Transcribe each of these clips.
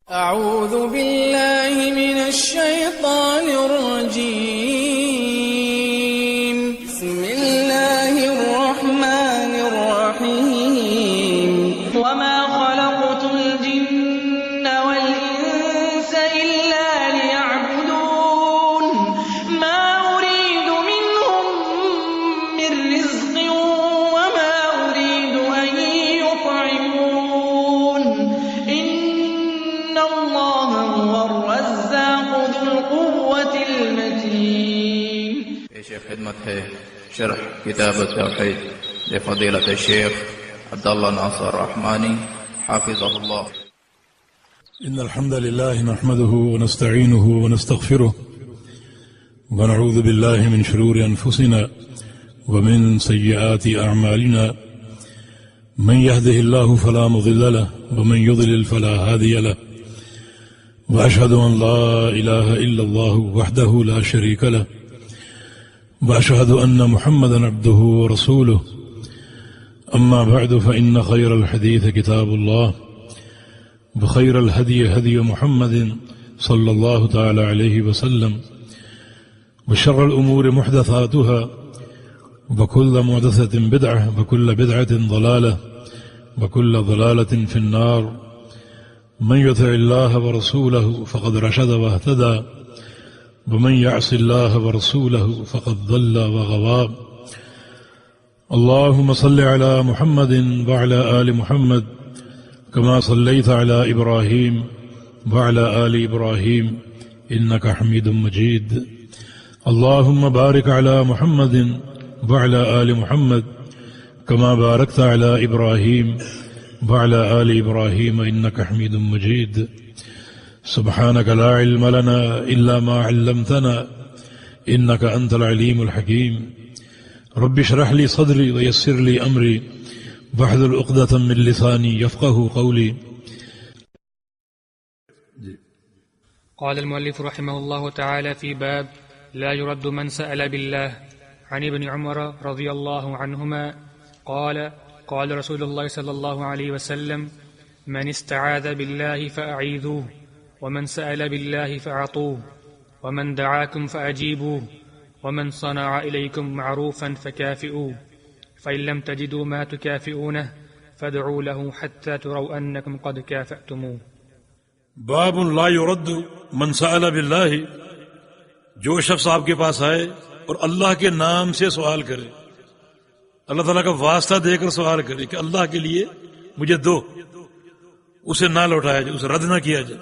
أعوذ بالله من الشيطان الرجيم. بسم الله الرحمن الرحيم. وما خلقت الجن والإنس إلا ليعبدون ما أريد منهم من رزق وما أريد أن يطعمون إن الله هو الرزاق ذو القوة المتين. شیخ خدمت ہے شرح کتاب التوحید لفضیلۃ الشیخ عبداللہ ناصر رحمانی حافظہ اللہ. إن الحمد لله نحمده ونستعينه ونستغفره ونعوذ بالله من شرور أنفسنا ومن سيئات أعمالنا من يهده الله فلا مضل له ومن يضلل فلا هادي له وأشهد أن لا إله إلا الله وحده لا شريك له وأشهد أن محمدا عبده ورسوله. أما بعد فإن خير الحديث كتاب الله وخير الهدي هدي محمد صلى الله تعالى عليه وسلم وشر الأمور محدثاتها وكل محدثة بدعة وكل بدعة ضلالة وكل ضلالة في النار. من يطع الله ورسوله فقد رشد واهتدى ومن يعص الله ورسوله فقد ضل وغوى. اللهم صل على محمد وعلى آل محمد كما صليت على إبراهيم وعلى آل إبراهيم إنك حميد مجيد. اللهم بارك على محمد وعلى آل محمد كما باركت على إبراهيم وعلى آل إبراهيم إنك حميد مجيد. سبحانك لا علم لنا إلا ما علمتنا إنك أنت العليم الحكيم. رب اشرح لي صدري ويسر لي أمري واحلل عقدة من لساني يفقهوا قولي. قال المؤلف رحمه الله تعالى في باب لا يرد من سأل بالله. عن ابن عمر رضي الله عنهما قال قال رسول الله صلى الله عليه وسلم من استعاذ بالله فأعيذوه ومن سأل بالله فأعطوه ومن دعاكم فأجيبوه ومن صنع إليكم معروفا فكافئوه فإن لم تجدوا ما تكافئونه فادعوا له حتى تروا أنكم قد كافأتموه. باب لا يرد من سأل بالله. جو شخص آپ کے پاس آئے اور اللہ کے نام سے سوال کرے، اللہ تعالیٰ کا واسطہ دے کر سوال کرے کہ اللہ کے لیے مجھے دو، اسے نہ لوٹایا جائے، اسے رد نہ کیا جائے،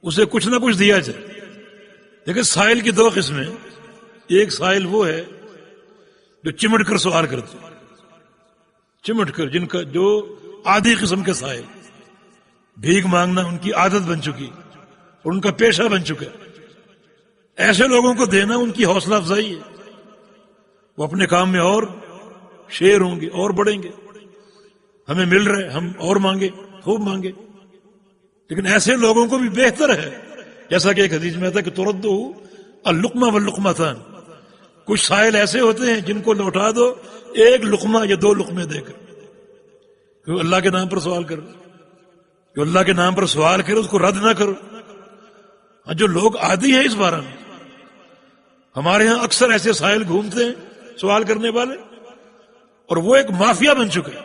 اسے کچھ نہ کچھ دیا جائے. لیکن سائل کی دو قسمیں. ایک سائل وہ ہے جو چمٹ کر سوال کرتے، چمٹ کر، جن کا جو عادی قسم کے سائل، بھیک مانگنا ان کی عادت بن چکی اور ان کا پیشہ بن چکا. ایسے لوگوں کو دینا ان کی حوصلہ افزائی ہے، وہ اپنے کام میں اور شیر ہوں گے اور بڑھیں گے. ہمیں مل رہے ہم اور مانگے، خوب مانگے. لیکن ایسے لوگوں کو بھی بہتر ہے، جیسا کہ ایک حدیث میں آتا ہے کہ تردو اللقمہ واللقمتان. کچھ سائل ایسے ہوتے ہیں جن کو لوٹا دو ایک لقمہ یا دو لقمے دے کر، کیوں اللہ کے نام پر سوال کرو، جو اللہ کے نام پر سوال کرے اس کو رد نہ کرو. جو لوگ عادی ہیں اس بارے میں، ہمارے ہاں اکثر ایسے سائل گھومتے ہیں سوال کرنے والے، اور وہ ایک مافیا بن چکے.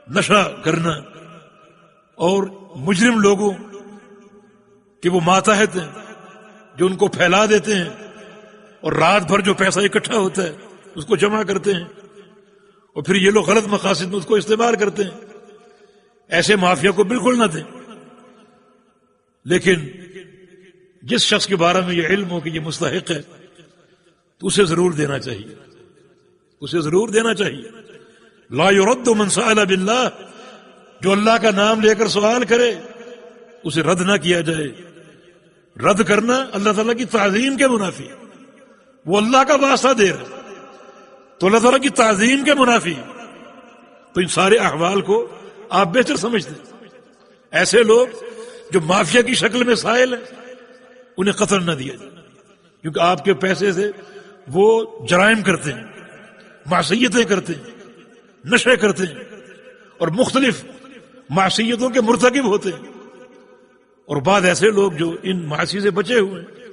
نشہ کرنا اور مجرم لوگوں کہ وہ ماتحت ہیں جو ان کو پھیلا دیتے ہیں، اور رات بھر جو پیسہ اکٹھا ہوتا ہے اس کو جمع کرتے ہیں، اور پھر یہ لوگ غلط مقاصد میں اس کو استعمال کرتے ہیں. ایسے مافیا کو بالکل نہ دیں. لیکن جس شخص کے بارے میں یہ علم ہو کہ یہ مستحق ہے تو اسے ضرور دینا چاہیے، اسے ضرور دینا چاہیے. لا يرد من سأل باللہ. جو اللہ کا نام لے کر سوال کرے اسے رد نہ کیا جائے. رد کرنا اللہ تعالیٰ کی تعظیم کے منافی ہے. وہ اللہ کا واسطہ دے رہا تو اللہ تعالیٰ کی تعظیم کے منافی ہے. تو ان سارے احوال کو آپ بہتر سمجھتے ہیں. ایسے لوگ جو مافیا کی شکل میں سائل ہیں انہیں قتل نہ دیا جائے، کیونکہ آپ کے پیسے سے وہ جرائم کرتے ہیں، معصیتیں کرتے ہیں، نشے کرتے ہیں اور مختلف معصیتوں کے مرتکب ہوتے ہیں. اور بعض ایسے لوگ جو ان معاصی سے بچے ہوئے ہیں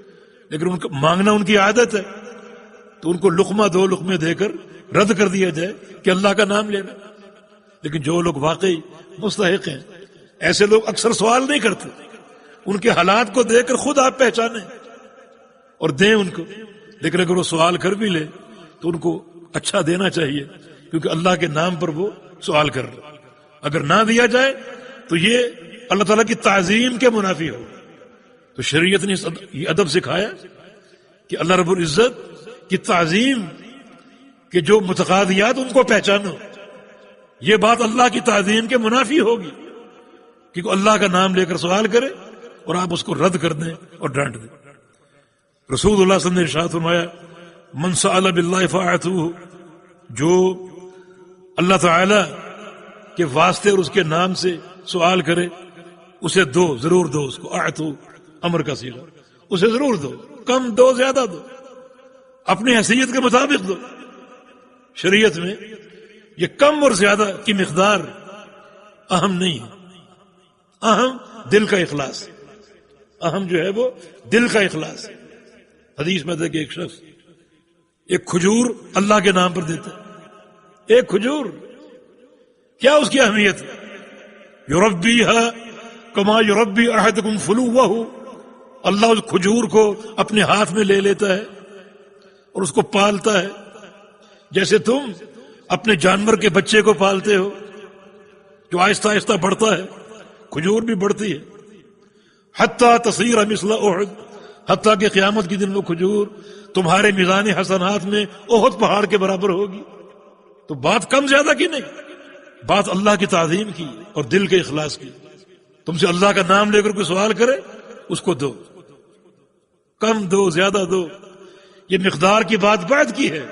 لیکن ان کا مانگنا ان کی عادت ہے، تو ان کو لقمہ دو لقمے دے کر رد کر دیا جائے کہ اللہ کا نام لینا. لیکن جو لوگ واقعی مستحق ہیں، ایسے لوگ اکثر سوال نہیں کرتے، ان کے حالات کو دیکھ کر خود آپ پہچانیں اور دیں ان کو. لیکن اگر وہ سوال کر بھی لے تو ان کو اچھا دینا چاہیے، کیونکہ اللہ کے نام پر وہ سوال کر رہے. اگر نہ دیا جائے تو یہ اللہ تعالیٰ کی تعظیم کے منافی ہو. تو شریعت نے یہ ادب سکھایا کہ اللہ رب العزت کی تعظیم کہ جو متقاضیات ان کو پہچانو. یہ بات اللہ کی تعظیم کے منافی ہوگی کہ اللہ کا نام لے کر سوال کرے اور آپ اس کو رد کر دیں اور ڈانٹ دیں. رسول اللہ صلی اللہ علیہ وسلم نے ارشاد فرمایا من سأل باللہ فأعطوہ، جو اللہ تعالی کے واسطے اور اس کے نام سے سوال کرے اسے دو، ضرور دو. اس کو اعطو امر کا صیغہ، اسے ضرور دو، کم دو زیادہ دو، اپنی حیثیت کے مطابق دو. شریعت میں یہ کم اور زیادہ کی مقدار اہم نہیں ہے، اہم دل کا اخلاص، اہم جو ہے وہ دل کا اخلاص. حدیث میں تھا کہ ایک شخص ایک کھجور اللہ کے نام پر دیتا ہے. ایک کھجور، کیا اس کی اہمیت ہے؟ یربیھا کما یربی احدکم فلوہ، اللہ اس کھجور کو اپنے ہاتھ میں لے لیتا ہے اور اس کو پالتا ہے جیسے تم اپنے جانور کے بچے کو پالتے ہو جو آہستہ آہستہ بڑھتا ہے. کھجور بھی بڑھتی ہے حتیٰ تصیر مثل احد، حتیٰ کہ قیامت کے دن وہ کھجور تمہارے میزان حسنات میں احد پہاڑ کے برابر ہوگی. تو بات کم زیادہ کی نہیں، بات اللہ کی تعظیم کی اور دل کے اخلاص کی. تم سے اللہ کا نام لے کر کوئی سوال کرے اس کو دو، کم دو زیادہ دو. یہ مقدار کی بات بعد کی ہے،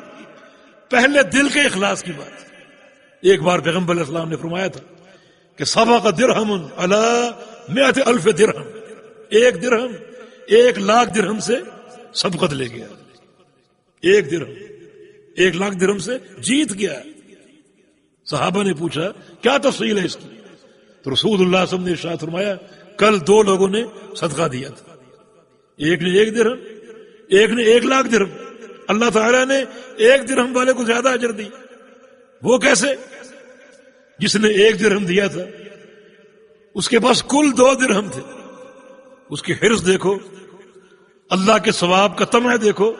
پہلے دل کے اخلاص کی بات. ایک بار پیغمبر علیہ السلام نے فرمایا تھا کہ سبق درہم علی 100,000 درہم، ایک درہم 1,00,000 درہم سے سبقت لے گیا. ایک درہم 1,00,000 درہم سے جیت گیا. صحابہ نے پوچھا کیا تفصیل ہے اس کی؟ تو رسول اللہ صلی اللہ علیہ وسلم نے ارشاد فرمایا کل 2 لوگوں نے صدقہ دیا تھا، ایک نے 1 درہم، ایک نے 1,00,000 درہم. اللہ تعالیٰ نے 1 درہم والے کو زیادہ اجر دی. وہ کیسے؟ جس نے 1 درہم دیا تھا اس کے پاس کل 2 درہم تھے. اس کی حرص دیکھو، اللہ کے ثواب کا طمع دیکھو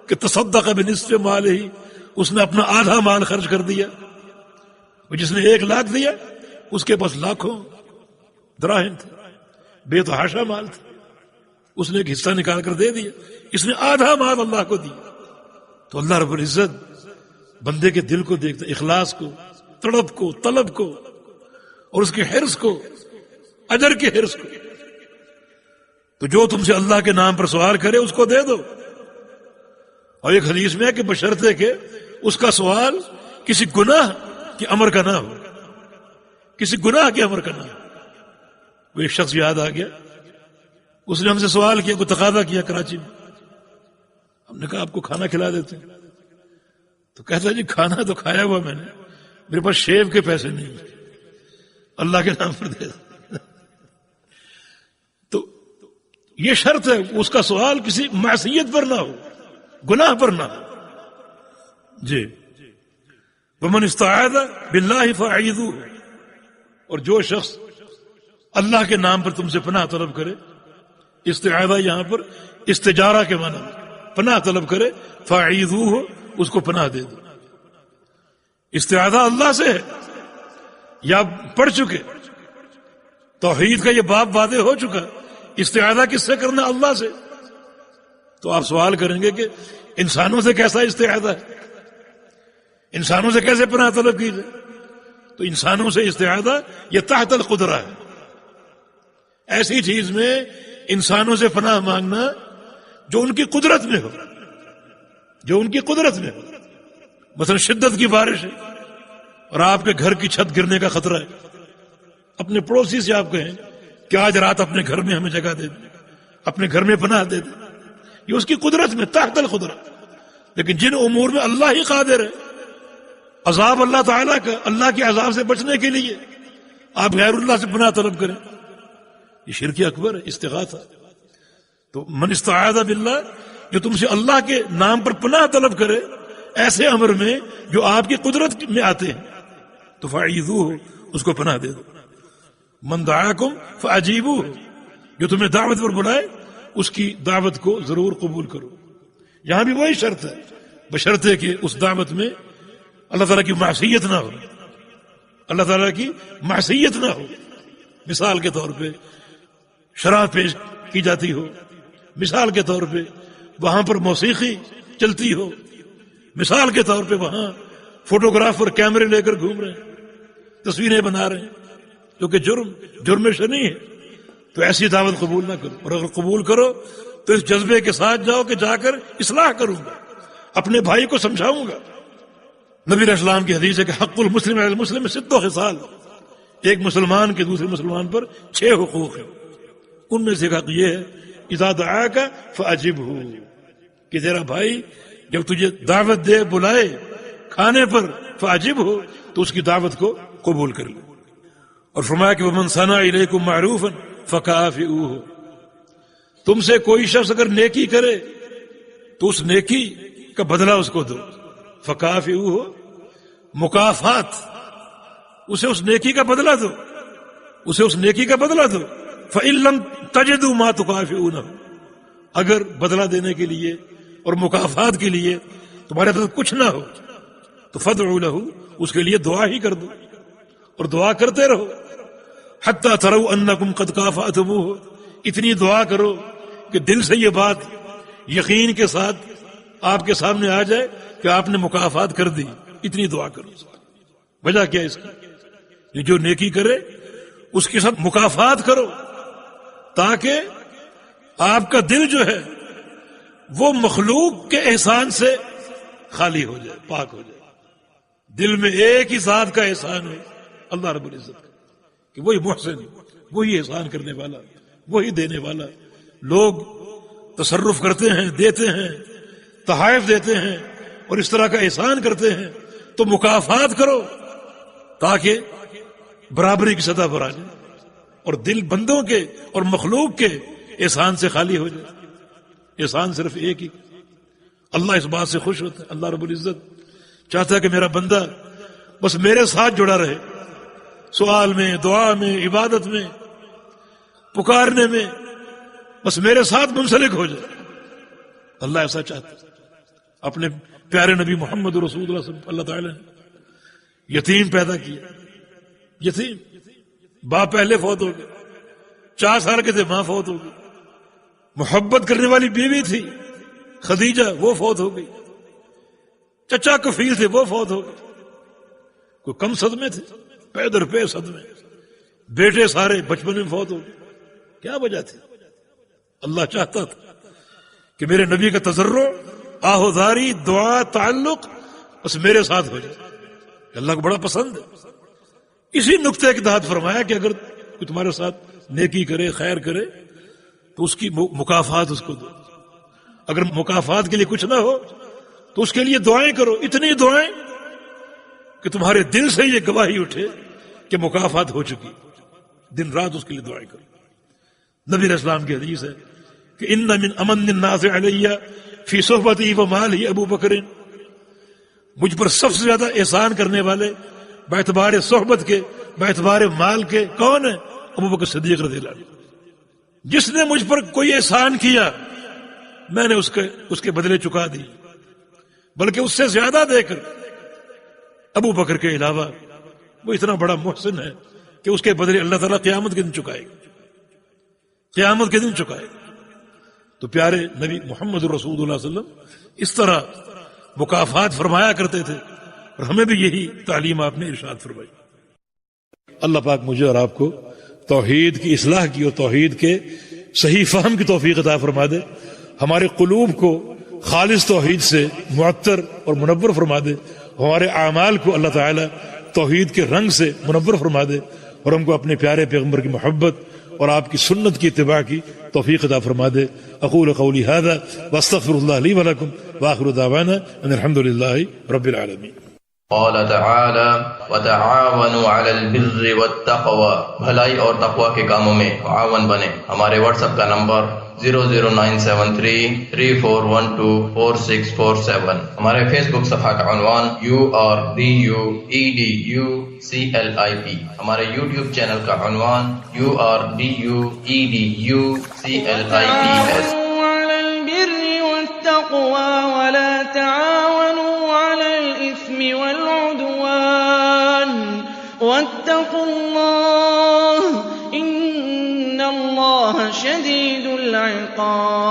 کہ تصدق بنصف مالہ، اس نے اپنا آدھا مال خرچ کر دیا. اور جس نے 1,00,000 دیا اس کے پاس لاکھوں دراہم تھے، بے تحاشا مال تھا، اس نے ایک حصہ نکال کر دے دیا. اس نے آدھا مال اللہ کو دیا. تو اللہ رب العزت بندے کے دل کو دیکھتا، اخلاص کو، تڑپ کو، طلب کو، اور اس کے حرص کو، اجر کے حرص کو. تو جو تم سے اللہ کے نام پر سوال کرے اس کو دے دو. اور ایک حدیث میں ہے کہ بشرطے کہ اس کا سوال کسی گناہ کے امر کا نہ ہو، کسی گناہ کے امر کا نہ ہو. وہ ایک شخص یاد آ گیا، اس نے ہم سے سوال کیا، کوئی تقاضا کیا کراچی میں. ہم نے کہا آپ کو کھانا کھلا دیتے ہیں. تو کہتا جی کھانا تو کھایا ہوا میں نے، میرے پاس شیو کے پیسے نہیں، اللہ کے نام پر دے دو. تو یہ شرط ہے اس کا سوال کسی معصیت پر نہ ہو، گناہ پر نہ ہو. جی ومن استعاذ باللہ فاعیذوہ، اور جو شخص اللہ کے نام پر تم سے پناہ طلب کرے، استعاذہ یہاں پر استجارہ کے معنی پناہ طلب کرے، فاعیذوہ اس کو پناہ دے دو. استعاذہ اللہ سے ہے، یا پڑھ چکے توحید کا یہ باب واضح ہو چکا. استعاذہ کس سے کرنا؟ اللہ سے. تو آپ سوال کریں گے کہ انسانوں سے کیسا استعاذہ ہے، انسانوں سے کیسے پناہ طلب کی جائے؟ تو انسانوں سے استعاذہ یہ تحت القدرہ ہے. ایسی چیز میں انسانوں سے پناہ مانگنا جو ان کی قدرت میں ہو، جو ان کی قدرت میں ہو. مثلا شدت کی بارش ہے اور آپ کے گھر کی چھت گرنے کا خطرہ ہے، اپنے پڑوسی سے آپ کہیں کہ آج رات اپنے گھر میں ہمیں جگہ دے دیں، اپنے گھر میں پناہ دے دیں. یہ اس کی قدرت میں، تحت القدرت. لیکن جن امور میں اللہ ہی قادر ہے، عذاب اللہ تعالیٰ کا، اللہ کے عذاب سے بچنے کے لیے آپ غیر اللہ سے پناہ طلب کریں، یہ شرک اکبر ہے، استغاثہ. تو من استعاذ باللہ، جو تم سے اللہ کے نام پر پناہ طلب کرے ایسے امر میں جو آپ کی قدرت میں آتے ہیں، تو فاعیذوہ، اس کو پناہ دے دو. من دعاکم فاجیبوہ، جو تمہیں دعوت پر بلائے اس کی دعوت کو ضرور قبول کرو. یہاں بھی وہی شرط ہے، بشرطے کہ اس دعوت میں اللہ تعالیٰ کی معصیت نہ ہو، اللہ تعالیٰ کی معصیت نہ ہو. مثال کے طور پہ شراب پیش کی جاتی ہو، مثال کے طور پہ وہاں پر موسیقی چلتی ہو، مثال کے طور پہ وہاں فوٹوگرافر کیمرے لے کر گھوم رہے ہیں، تصویریں بنا رہے ہیں، جو کہ جرم شرعی ہے. تو ایسی دعوت قبول نہ کرو، اور اگر قبول کرو تو اس جذبے کے ساتھ جاؤ کہ جا کر اصلاح کروں گا، اپنے بھائی کو سمجھاؤں گا. نبی علیہ السلام کی حدیث ہے کہ حق المسلم علی المسلم 6 خصال، ایک مسلمان کے دوسرے مسلمان پر 6 حقوق ہیں. ان میں سے ایک حق یہ ہے اذا دعاک فاجبہ، کہ تیرا بھائی جب تجھے دعوت دے، بلائے کھانے پر، فاجبہ، تو اس کی دعوت کو قبول کر لے. اور فرمایا کہ ومن صنع الیکم معروفا فکافئوہ، تم سے کوئی شخص اگر نیکی کرے تو اس نیکی کا بدلہ اس کو دو. فکافئوہ، مکافات، اسے اس نیکی کا بدلہ دو، اسے اس نیکی کا بدلہ دو. فإن لم تجدوا ما تکافئونہ، اگر بدلہ دینے کے لیے اور مکافات کے لیے تمہارے پاس کچھ نہ ہو تو فادعوا لہ، اس کے لیے دعا ہی کر دو اور دعا کرتے رہو. حتی تروا انکم قد کافأتموہ، اتنی دعا کرو کہ دل سے یہ بات یقین کے ساتھ آپ کے سامنے آ جائے کہ آپ نے مکافات کر دی. اتنی دعا کرو. وجہ کیا اس کی؟ یہ جو نیکی کرے اس کے ساتھ مکافات کرو، تاکہ آپ کا دل جو ہے وہ مخلوق کے احسان سے خالی ہو جائے، پاک ہو جائے. دل میں ایک ہی ذات کا احسان ہے، اللہ رب العزت کا، کہ وہی محسن، وہی احسان کرنے والا، وہی دینے والا. لوگ تصرف کرتے ہیں، دیتے ہیں، تحائف دیتے ہیں اور اس طرح کا احسان کرتے ہیں، تو مکافات کرو تاکہ برابری کی سطح پر آ جائے اور دل بندوں کے اور مخلوق کے احسان سے خالی ہو جائے. احسان صرف ایک ہی، اللہ اس بات سے خوش ہوتا ہے. اللہ رب العزت چاہتا ہے کہ میرا بندہ بس میرے ساتھ جڑا رہے، سوال میں، دعا میں، عبادت میں، پکارنے میں، بس میرے ساتھ منسلک ہو جائے. اللہ ایسا چاہتا ہے. اپنے پیارے نبی محمد رسول اللہ صلی اللہ تعالی نے یتیم پیدا کیا. یتیم، باپ پہلے فوت ہو گئے، 4 سال کے تھے ماں فوت ہو گئی. محبت کرنے والی بیوی تھی خدیجہ، وہ فوت ہو گئی. چچا کفیل تھے، وہ فوت ہو گئے. کوئی کم صدمے تھے، پے در پے صدمے. بیٹے سارے بچپن میں فوت ہو گئے. کیا وجہ تھی؟ اللہ چاہتا تھا کہ میرے نبی کا تضرع، آہوزاری، دعا، تعلق بس میرے ساتھ ہو جائے. اللہ کو بڑا پسند ہے. اسی نقطے کے تحت فرمایا کہ اگر کوئی تمہارے ساتھ نیکی کرے، خیر کرے، تو اس کی مکافات اس کو دو. اگر مکافات کے لیے کچھ نہ ہو تو اس کے لیے دعائیں کرو، اتنی دعائیں کہ تمہارے دل سے یہ گواہی اٹھے کہ مکافات ہو چکی. دن رات اس کے لیے دعائیں کرو. نبی علیہ السلام کی حدیث ہے کہ ان من امن الناس علی فی صحبتی و مالی ابو بکر، مجھ پر سب سے زیادہ احسان کرنے والے باعتبار صحبت کے، باعتبار مال کے کون ہے؟ ابو بکر صدیق رضی اللہ عنہ. جس نے مجھ پر کوئی احسان کیا میں نے اس کے بدلے چکا دی، بلکہ اس سے زیادہ دے کر. ابو بکر کے علاوہ وہ اتنا بڑا محسن ہے کہ اس کے بدلے اللہ تعالیٰ قیامت کے دن چکائے گا، قیامت کے دن چکائے گا. تو پیارے نبی محمد رسول اللہ صلی اللہ علیہ وسلم اس طرح مکافات فرمایا کرتے تھے، اور ہمیں بھی یہی تعلیم آپ نے ارشاد فرمائی. اللہ پاک مجھے اور آپ کو توحید کی اصلاح کی اور توحید کے صحیح فہم کی توفیق عطا فرما دے. ہمارے قلوب کو خالص توحید سے معطر اور منور فرما دے. ہمارے اعمال کو اللہ تعالی توحید کے رنگ سے منور فرما دے، اور ہم کو اپنے پیارے پیغمبر کی محبت اور آپ کی سنت کی اتباع کی توفیق عطا فرما دے. اقول قولی هذا واستغفر الله لي ولكم واخر دعوانا ان الحمد لله رب العالمين. قال تعالی وتعاونوا علی البر والتقوی، بھلائی اور تقوی کے کاموں میں معاون بنے۔ ہمارے واٹس ایپ کا نمبر 0097334124647۔ ہمارے فیس بک صفحہ کا عنوان URDUEDUCLIP۔ ہمارے یوٹیوب چینل کا عنوان URDUEDUCLIPS۔ على البر والتقوى ولا تعاونوا على الإثم والعدوان واتقوا الله إن الله شديد العقاب۔